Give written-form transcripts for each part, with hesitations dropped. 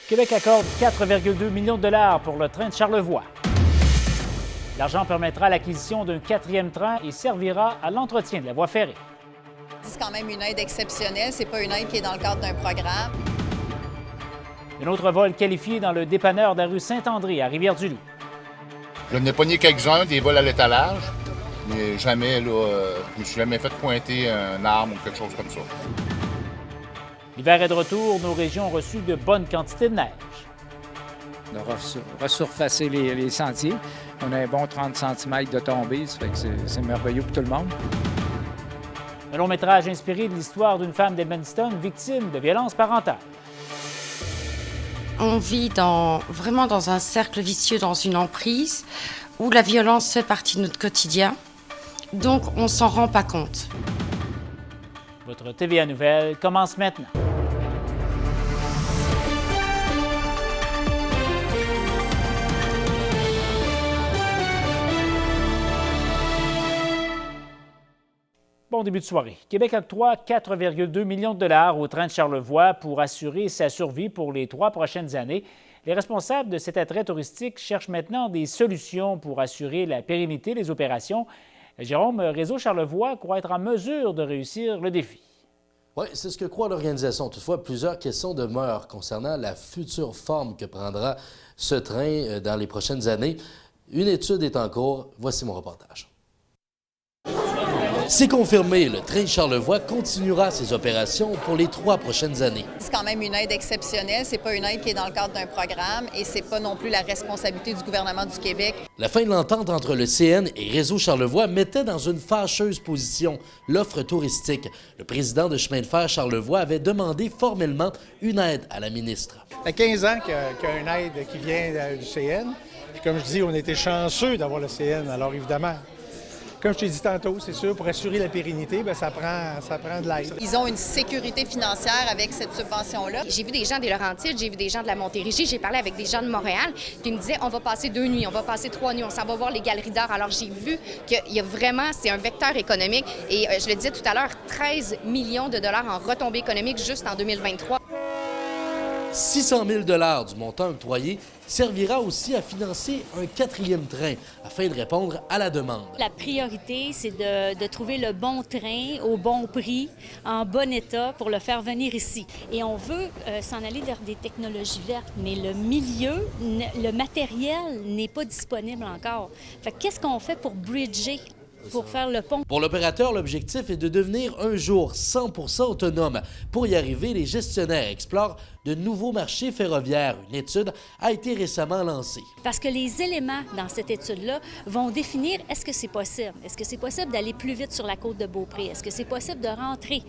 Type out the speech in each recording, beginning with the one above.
Québec accorde 4,2 millions de dollars pour le train de Charlevoix. L'argent permettra l'acquisition d'un quatrième train et servira à l'entretien de la voie ferrée. C'est quand même une aide exceptionnelle, c'est pas une aide qui est dans le cadre d'un programme. Un autre vol qualifié dans le dépanneur de la rue Saint-André à Rivière-du-Loup. Je n'ai pogné quelques-uns, des vols à l'étalage, mais jamais, je me suis jamais fait pointer un arme ou quelque chose comme ça. L'hiver est de retour, nos régions ont reçu de bonnes quantités de neige. On a resurfacé les sentiers. On a un bon 30 cm de tombée, ça fait que c'est merveilleux pour tout le monde. Un long métrage inspiré de l'histoire d'une femme d'Edmundston victime de violences parentales. On vit vraiment dans un cercle vicieux, dans une emprise, où la violence fait partie de notre quotidien. Donc, on s'en rend pas compte. Votre TVA Nouvelle commence maintenant. Bon début de soirée. Québec octroie 4,2 millions de dollars au train de Charlevoix pour assurer sa survie pour les 3 prochaines années. Les responsables de cet attrait touristique cherchent maintenant des solutions pour assurer la pérennité des opérations. Jérôme, Réseau Charlevoix croit être en mesure de réussir le défi. Oui, c'est ce que croit l'organisation. Toutefois, plusieurs questions demeurent concernant la future forme que prendra ce train dans les prochaines années. Une étude est en cours. Voici mon reportage. C'est confirmé, le train Charlevoix continuera ses opérations pour les 3 prochaines années. C'est quand même une aide exceptionnelle, c'est pas une aide qui est dans le cadre d'un programme et c'est pas non plus la responsabilité du gouvernement du Québec. La fin de l'entente entre le CN et Réseau Charlevoix mettait dans une fâcheuse position l'offre touristique. Le président de Chemin de fer Charlevoix avait demandé formellement une aide à la ministre. Ça fait 15 ans qu'il y a une aide qui vient du CN. Puis comme je dis, on était chanceux d'avoir le CN, alors évidemment. Comme je t'ai dit tantôt, c'est sûr, pour assurer la pérennité, bien, ça prend de l'aide. Ils ont une sécurité financière avec cette subvention-là. J'ai vu des gens des Laurentides, j'ai vu des gens de la Montérégie, j'ai parlé avec des gens de Montréal, puis ils me disaient on va passer 2 nuits, on va passer 3 nuits, on s'en va voir les galeries d'art. Alors j'ai vu qu'il y a vraiment, c'est un vecteur économique et je le disais tout à l'heure, 13 millions de dollars en retombées économiques juste en 2023. 600 000 $ du montant octroyé servira aussi à financer un 4e train afin de répondre à la demande. La priorité, c'est de trouver le bon train au bon prix, en bon état pour le faire venir ici. Et on veut s'en aller vers des technologies vertes, mais le milieu, le matériel n'est pas disponible encore. Fait qu'est-ce qu'on fait pour bridger? Pour faire le pont. Pour l'opérateur, l'objectif est de devenir un jour 100% autonome. Pour y arriver, les gestionnaires explorent de nouveaux marchés ferroviaires. Une étude a été récemment lancée. Parce que les éléments dans cette étude-là vont définir est-ce que c'est possible? Est-ce que c'est possible d'aller plus vite sur la côte de Beaupré? Est-ce que c'est possible de rentrer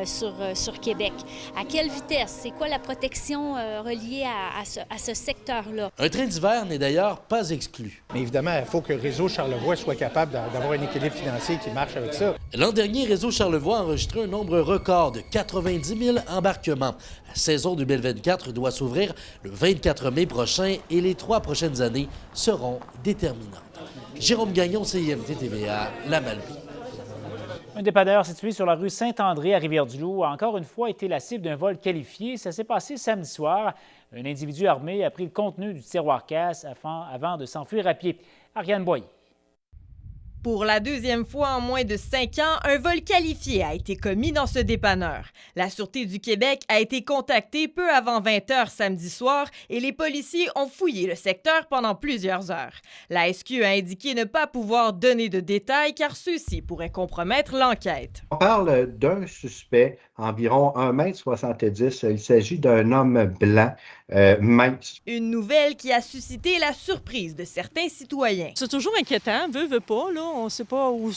sur Québec? À quelle vitesse? C'est quoi la protection reliée à ce secteur-là? Un train d'hiver n'est d'ailleurs pas exclu. Mais évidemment, il faut que Réseau Charlevoix soit capable d'avoir un équilibre financier qui marche avec ça. L'an dernier, Réseau Charlevoix a enregistré un nombre record de 90 000 embarquements. La saison 2024 doit s'ouvrir le 24 mai prochain et les 3 prochaines années seront déterminantes. Jérôme Gagnon, CIMT TVA, La Malbaie. Un dépanneur situé sur la rue Saint-André à Rivière-du-Loup a encore une fois été la cible d'un vol qualifié. Ça s'est passé samedi soir. Un individu armé a pris le contenu du tiroir casse avant de s'enfuir à pied. Ariane Boyer. Pour la 2e fois en moins de 5 ans, un vol qualifié a été commis dans ce dépanneur. La Sûreté du Québec a été contactée peu avant 20 h samedi soir et les policiers ont fouillé le secteur pendant plusieurs heures. La SQ a indiqué ne pas pouvoir donner de détails car ceux-ci pourraient compromettre l'enquête. On parle d'un suspect, environ 1,70 m. Il s'agit d'un homme blanc, mince. Une nouvelle qui a suscité la surprise de certains citoyens. C'est toujours inquiétant, veut pas, là. On ne sait pas où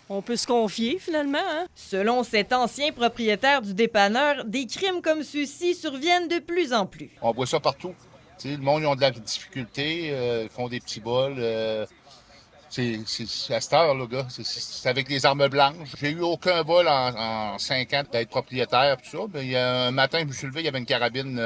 on peut se confier, finalement. Hein? Selon cet ancien propriétaire du dépanneur, des crimes comme ceux-ci surviennent de plus en plus. On voit ça partout. T'sais, le monde, ils ont de la difficulté, ils font des petits bols. C'est à cette heure, là, gars. C'est avec des armes blanches. J'ai eu aucun vol en 5 ans d'être propriétaire, tout ça. Il y a un matin, je me suis levé, il y avait une carabine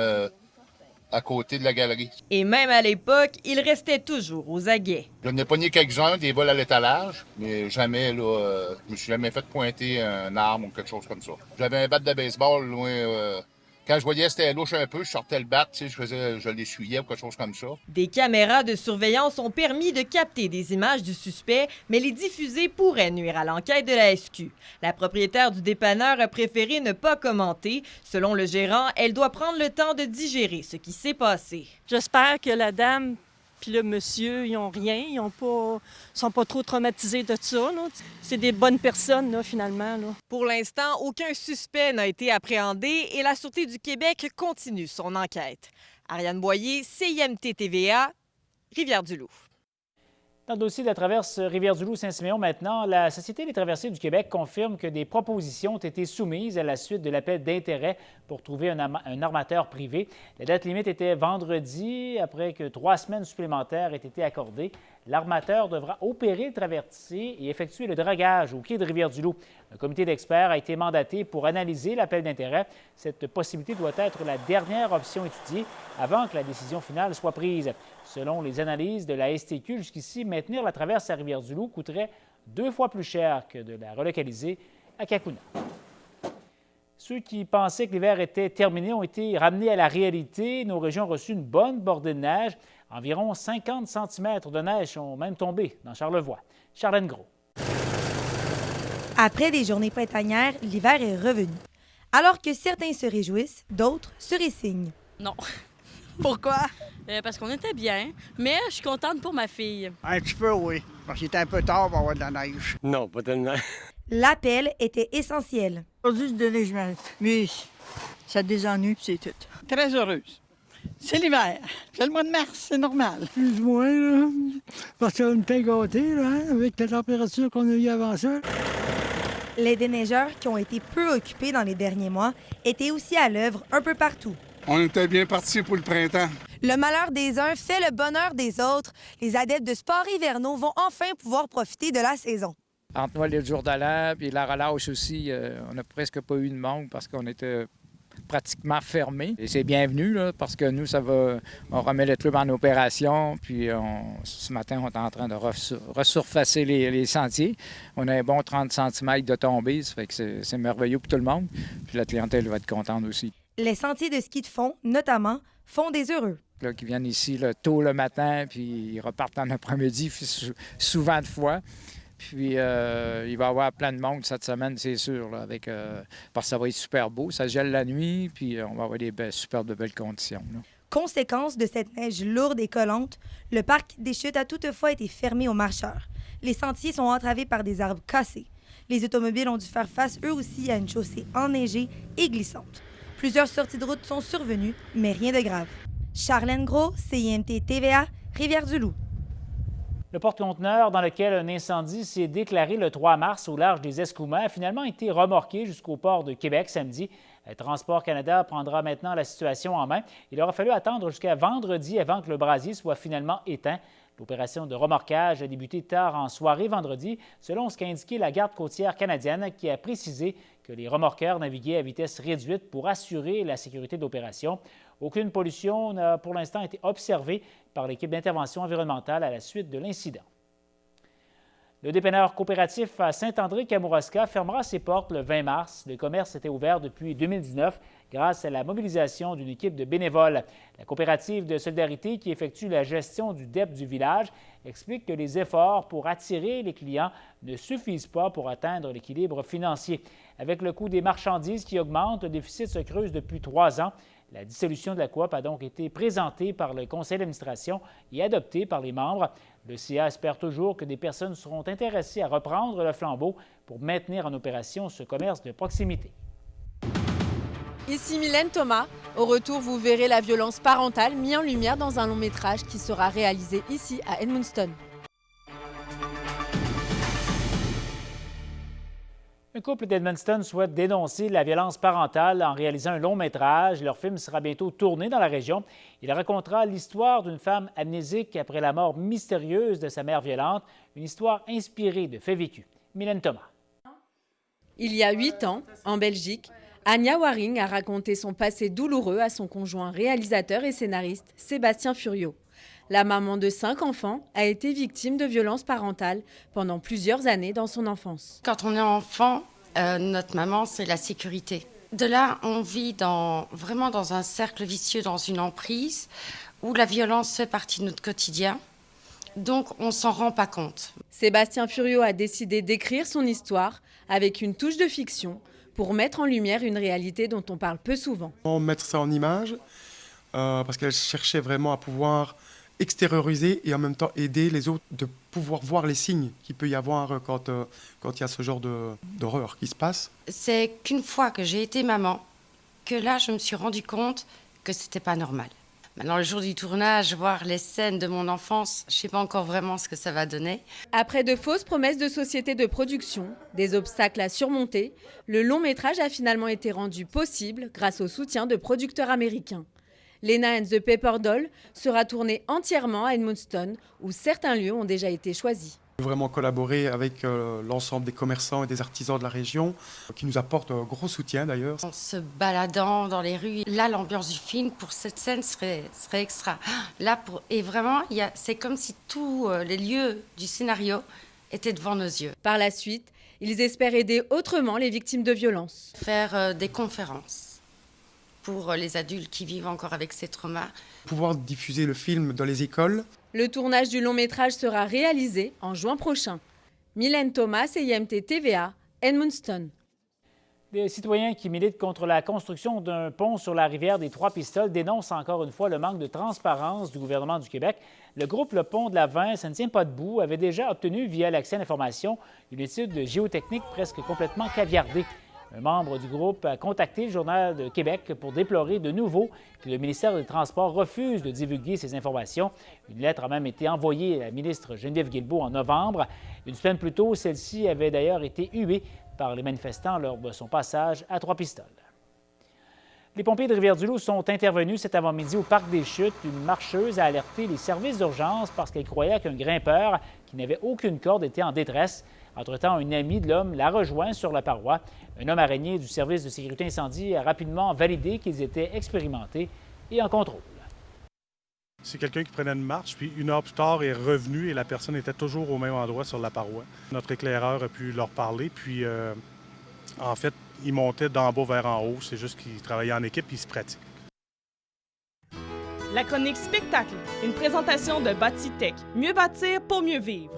à côté de la galerie. Et même à l'époque, il restait toujours aux aguets. J'en ai pogné quelques-uns, des vols à l'étalage, mais jamais, je me suis jamais fait pointer un arme ou quelque chose comme ça. J'avais un bat de baseball, loin, Quand je voyais que c'était louche un peu, je sortais le bat, tu sais, je l'essuyais ou quelque chose comme ça. Des caméras de surveillance ont permis de capter des images du suspect, mais les diffuser pourrait nuire à l'enquête de la SQ. La propriétaire du dépanneur a préféré ne pas commenter. Selon le gérant, elle doit prendre le temps de digérer ce qui s'est passé. J'espère que la dame puis le monsieur, ils n'ont rien, ils sont pas trop traumatisés de ça. Là. C'est des bonnes personnes, là, finalement. Là. Pour l'instant, aucun suspect n'a été appréhendé et la Sûreté du Québec continue son enquête. Ariane Boyer, CIMT TVA, Rivière-du-Loup. Dans le dossier de la traverse Rivière-du-Loup-Saint-Siméon maintenant, la Société des traversiers du Québec confirme que des propositions ont été soumises à la suite de l'appel d'intérêt pour trouver un armateur privé. La date limite était vendredi, après que 3 semaines supplémentaires aient été accordées. L'armateur devra opérer le traversier et effectuer le dragage au quai de Rivière-du-Loup. Un comité d'experts a été mandaté pour analyser l'appel d'intérêt. Cette possibilité doit être la dernière option étudiée avant que la décision finale soit prise. Selon les analyses de la STQ, jusqu'ici, maintenir la traverse à Rivière-du-Loup coûterait 2 fois plus cher que de la relocaliser à Cacouna. Ceux qui pensaient que l'hiver était terminé ont été ramenés à la réalité. Nos régions ont reçu une bonne bordée de neige. Environ 50 cm de neige sont même tombés dans Charlevoix. Charlène Gros. Après des journées printanières, l'hiver est revenu. Alors que certains se réjouissent, d'autres se résignent. Non. Pourquoi? Parce qu'on était bien, mais je suis contente pour ma fille. Un petit peu, oui. Parce qu'il était un peu tard pour avoir de la neige. Non, pas tellement. L'appel était essentiel. Aujourd'hui, je déneigement, mais ça désennuie puis c'est tout. Très heureuse. C'est l'hiver. C'est le mois de mars, c'est normal. Plus ou moins, là. Parce qu'on a une paix gâtée, là, hein, avec la température qu'on a eue avant ça. Les déneigeurs, qui ont été peu occupés dans les derniers mois, étaient aussi à l'œuvre un peu partout. On était bien partis pour le printemps. Le malheur des uns fait le bonheur des autres. Les adeptes de sports hivernaux vont enfin pouvoir profiter de la saison. Entre Noël et le jour de l'an, puis la relâche aussi, on n'a presque pas eu de monde parce qu'on était pratiquement fermé. Et c'est bienvenu, là, parce que nous, on remet le club en opération, puis ce matin, on est en train de resurfacer les sentiers. On a un bon 30 cm de tombée, ça fait que c'est merveilleux pour tout le monde. Puis la clientèle va être contente aussi. Les sentiers de ski de fond, notamment, font des heureux. Là, qui viennent ici là, tôt le matin, puis ils repartent en après-midi, souvent de fois. Puis il va y avoir plein de monde cette semaine, c'est sûr, là, parce que ça va être super beau. Ça gèle la nuit, puis on va avoir des super de belles conditions. Là. Conséquence de cette neige lourde et collante, le parc des Chutes a toutefois été fermé aux marcheurs. Les sentiers sont entravés par des arbres cassés. Les automobiles ont dû faire face eux aussi à une chaussée enneigée et glissante. Plusieurs sorties de route sont survenues, mais rien de grave. Charlène Gros, CIMT TVA, Rivière-du-Loup. Le porte-conteneur dans lequel un incendie s'est déclaré le 3 mars au large des Escoumins a finalement été remorqué jusqu'au port de Québec samedi. Transport Canada prendra maintenant la situation en main. Il aura fallu attendre jusqu'à vendredi avant que le brasier soit finalement éteint. L'opération de remorquage a débuté tard en soirée vendredi, selon ce qu'a indiqué la garde côtière canadienne, qui a précisé que les remorqueurs naviguaient à vitesse réduite pour assurer la sécurité de l'opération. Aucune pollution n'a pour l'instant été observée par l'équipe d'intervention environnementale à la suite de l'incident. Le dépanneur coopératif à Saint-André-Kamouraska fermera ses portes le 20 mars. Le commerce était ouvert depuis 2019 grâce à la mobilisation d'une équipe de bénévoles. La coopérative de solidarité qui effectue la gestion du DEP du village explique que les efforts pour attirer les clients ne suffisent pas pour atteindre l'équilibre financier. Avec le coût des marchandises qui augmente, le déficit se creuse depuis 3 ans. La dissolution de la coop a donc été présentée par le conseil d'administration et adoptée par les membres. Le CA espère toujours que des personnes seront intéressées à reprendre le flambeau pour maintenir en opération ce commerce de proximité. Ici Mylène Thomas. Au retour, vous verrez la violence parentale mise en lumière dans un long métrage qui sera réalisé ici à Edmundston. Un couple d'Edmundston souhaite dénoncer la violence parentale en réalisant un long métrage. Leur film sera bientôt tourné dans la région. Il racontera l'histoire d'une femme amnésique après la mort mystérieuse de sa mère violente, une histoire inspirée de faits vécus. Mylène Thomas. Il y a 8 ans, en Belgique, Anya Waring a raconté son passé douloureux à son conjoint réalisateur et scénariste Sébastien Furiot. La maman de 5 enfants a été victime de violences parentales pendant plusieurs années dans son enfance. Quand on est enfant, notre maman, c'est la sécurité. De là, on vit vraiment dans un cercle vicieux, dans une emprise, où la violence fait partie de notre quotidien. Donc, on ne s'en rend pas compte. Sébastien Furiot a décidé d'écrire son histoire avec une touche de fiction pour mettre en lumière une réalité dont on parle peu souvent. Mettre ça en image, parce qu'elle cherchait vraiment à pouvoir extérioriser et en même temps aider les autres de pouvoir voir les signes qu'il peut y avoir quand il y a ce genre d'horreur qui se passe. C'est qu'une fois que j'ai été maman, que là, je me suis rendu compte que c'était pas normal. Maintenant, le jour du tournage, voir les scènes de mon enfance, je ne sais pas encore vraiment ce que ça va donner. Après de fausses promesses de sociétés de production, des obstacles à surmonter, le long métrage a finalement été rendu possible grâce au soutien de producteurs américains. Lena and the Paper Doll sera tourné entièrement à Edmundston, où certains lieux ont déjà été choisis. Vraiment collaborer avec l'ensemble des commerçants et des artisans de la région, qui nous apportent un gros soutien d'ailleurs. En se baladant dans les rues, là, l'ambiance du film pour cette scène serait extra. Là, et vraiment, c'est comme si tous les lieux du scénario étaient devant nos yeux. Par la suite, ils espèrent aider autrement les victimes de violences. Faire des conférences pour les adultes qui vivent encore avec ces traumas. Pouvoir diffuser le film dans les écoles. Le tournage du long métrage sera réalisé en juin prochain. Mylène Thomas, IMT TVA, Edmundston. Des citoyens qui militent contre la construction d'un pont sur la rivière des Trois-Pistoles dénoncent encore une fois le manque de transparence du gouvernement du Québec. Le groupe Le Pont de la Vin, ça ne tient pas debout, avait déjà obtenu via l'accès à l'information une étude géotechnique presque complètement caviardée. Un membre du groupe a contacté le Journal de Québec pour déplorer de nouveau que le ministère des Transports refuse de divulguer ces informations. Une lettre a même été envoyée à la ministre Geneviève Guilbeault en novembre. Une semaine plus tôt, celle-ci avait d'ailleurs été huée par les manifestants lors de son passage à Trois-Pistoles. Les pompiers de Rivière-du-Loup sont intervenus cet avant-midi au Parc des Chutes. Une marcheuse a alerté les services d'urgence parce qu'elle croyait qu'un grimpeur qui n'avait aucune corde était en détresse. Entre-temps, un ami de l'homme l'a rejoint sur la paroi. Un homme araignée du service de sécurité incendie a rapidement validé qu'ils étaient expérimentés et en contrôle. C'est quelqu'un qui prenait une marche, puis une heure plus tard est revenu et la personne était toujours au même endroit sur la paroi. Notre éclaireur a pu leur parler, puis en fait, il montait d'en bas vers en haut. C'est juste qu'il travaillait en équipe et il se pratique. La chronique spectacle, une présentation de Bâti-Tech. Mieux bâtir pour mieux vivre.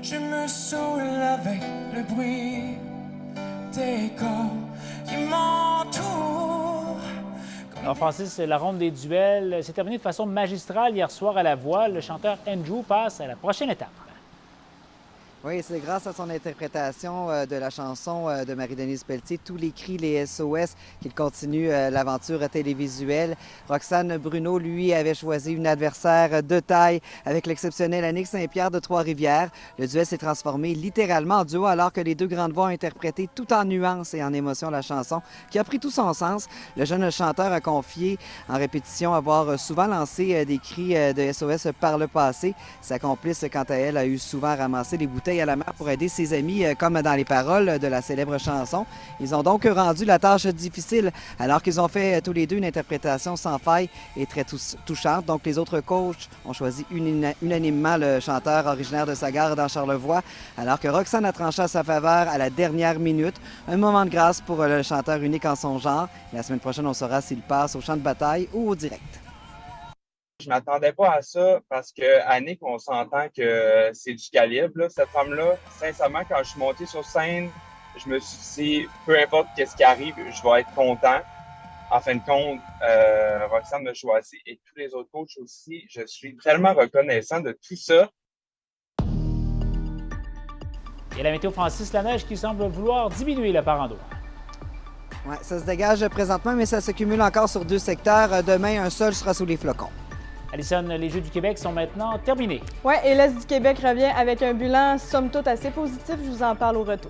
Je me saoule avec le bruit des corps qui m'entourent. Alors Francis, la ronde des duels s'est terminée de façon magistrale hier soir à la voix. Le chanteur Andrew passe à la prochaine étape. Oui, c'est grâce à son interprétation de la chanson de Marie-Denise Pelletier, Tous les cris, les SOS, qu'il continue l'aventure télévisuelle. Roxane Bruno, lui, avait choisi une adversaire de taille avec l'exceptionnel Annick Saint-Pierre de Trois-Rivières. Le duel s'est transformé littéralement en duo alors que les deux grandes voix ont interprété tout en nuances et en émotion la chanson qui a pris tout son sens. Le jeune chanteur a confié en répétition avoir souvent lancé des cris de SOS par le passé. Sa complice, quant à elle, a eu souvent ramassé les bouteilles à la mer pour aider ses amis, comme dans les paroles de la célèbre chanson. Ils ont donc rendu la tâche difficile, alors qu'ils ont fait tous les deux une interprétation sans faille et très touchante. Donc, les autres coachs ont choisi unanimement le chanteur originaire de Sagard dans Charlevoix, alors que Roxane a tranché à sa faveur à la dernière minute. Un moment de grâce pour le chanteur unique en son genre. La semaine prochaine, on saura s'il passe au champ de bataille ou au direct. Je ne m'attendais pas à ça parce que Annick, on s'entend que c'est du calibre, là, cette femme-là. Sincèrement, quand je suis monté sur scène, je me suis dit, peu importe qu'est-ce qui arrive, je vais être content. En fin de compte, Roxane me choisit et tous les autres coachs aussi. Je suis tellement reconnaissant de tout ça. Et la météo, Francis, la neige qui semble vouloir diminuer la part en endroit. Oui, ça se dégage présentement, mais ça s'accumule encore sur 2 secteurs. Demain, un sol sera sous les flocons. Alison, les Jeux du Québec sont maintenant terminés. Oui, et l'Est du Québec revient avec un bilan somme toute assez positif. Je vous en parle au retour.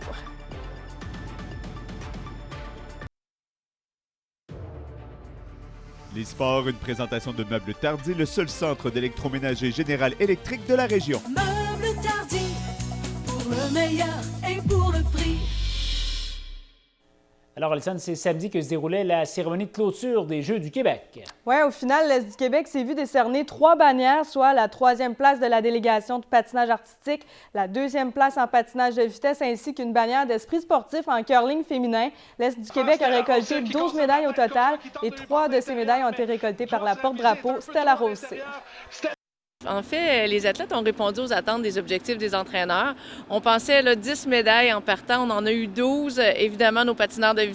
Les sports, une présentation de Meubles Tardy, le seul centre d'électroménager général électrique de la région. Meubles Tardy, pour le meilleur et pour le prix. Alors, Alison, c'est samedi que se déroulait la cérémonie de clôture des Jeux du Québec. Oui, au final, l'Est du Québec s'est vu décerner 3 bannières, soit la 3e place de la délégation de patinage artistique, la 2e place en patinage de vitesse, ainsi qu'une bannière d'esprit sportif en curling féminin. L'Est du Québec a récolté 12 médailles au total et 3 de ces médailles ont été récoltées par la porte-drapeau Stella Rosé. En fait, les athlètes ont répondu aux attentes des objectifs des entraîneurs. On pensait 10 médailles en partant, on en a eu 12. Évidemment, nos patineurs de